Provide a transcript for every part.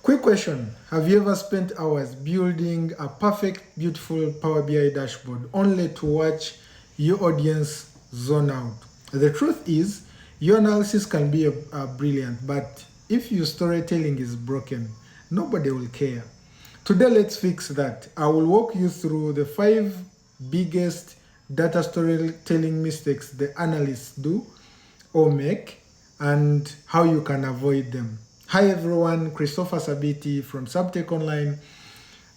Quick question. Have you ever spent hours building a perfect, beautiful Power BI dashboard only to watch your audience zone out? The truth is, your analysis can be brilliant, but if your storytelling is broken, nobody will care. Today, let's fix that. I will walk you through the 5 biggest data storytelling mistakes the analysts do or make and how you can avoid them. Hi everyone, Christopher Sabiti from Subtech Online.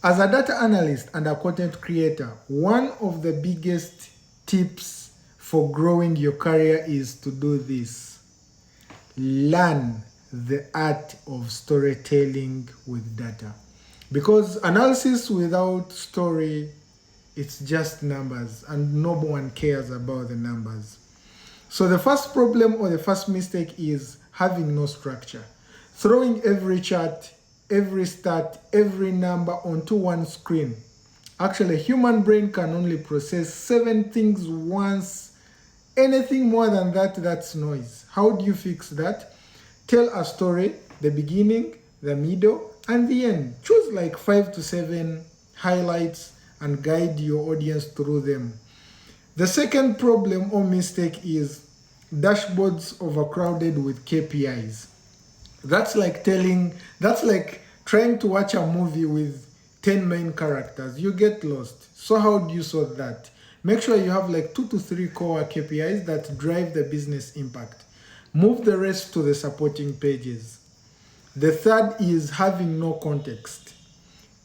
As a data analyst and a content creator, one of the biggest tips for growing your career is to do this. Learn the art of storytelling with data. Because analysis without story, it's just numbers and no one cares about the numbers. So the first problem or the first mistake is having no structure. Throwing every chart, every stat, every number onto one screen. Actually, human brain can only process 7 things once. Anything more than that, that's noise. How do you fix that? Tell a story, the beginning, the middle, and the end. Choose like 5 to 7 highlights and guide your audience through them. The second problem or mistake is dashboards overcrowded with KPIs. That's like trying to watch a movie with 10 main characters. You get lost. So how do you sort that? Make sure you have like 2 to 3 core KPIs that drive the business impact. Move the rest to the supporting pages. The third is having no context.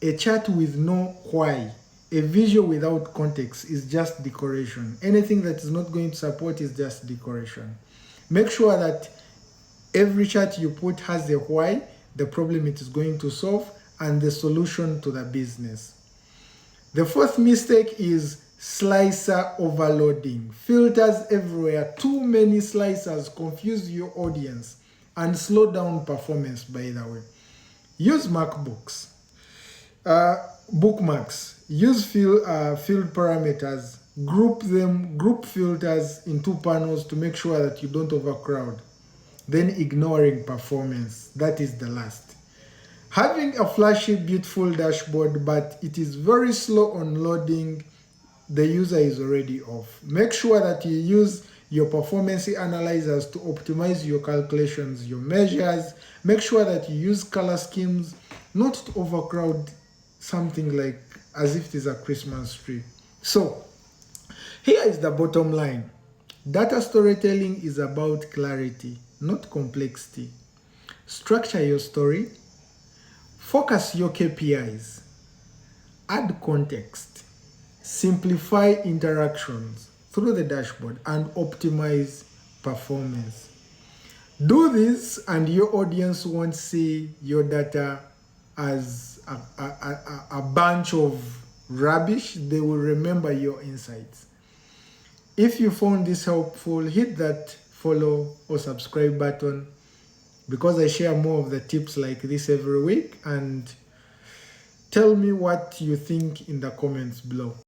A chart with no why, a visual without context is just decoration. Anything that is not going to support is just decoration. Make sure that every chart you put has the why, the problem it is going to solve, and the solution to the business. The fourth mistake is slicer overloading. Filters everywhere. Too many slicers confuse your audience and slow down performance, by the way. Use MacBooks. Bookmarks. Use field parameters. Group filters in 2 panels to make sure that you don't overcrowd. Then ignoring performance. That is the last. Having a flashy, beautiful dashboard, but it is very slow on loading, the user is already off. Make sure that you use your performance analyzers to optimize your calculations, your measures. Make sure that you use color schemes, not to overcrowd something like as if it is a Christmas tree. So, here is the bottom line. Data storytelling is about clarity, not complexity. Structure your story, focus your KPIs, add context, simplify interactions through the dashboard, and optimize performance. Do this and your audience won't see your data as a bunch of rubbish. They will remember your insights. If you found this helpful, hit that follow or subscribe button because I share more of the tips like this every week, and tell me what you think in the comments below.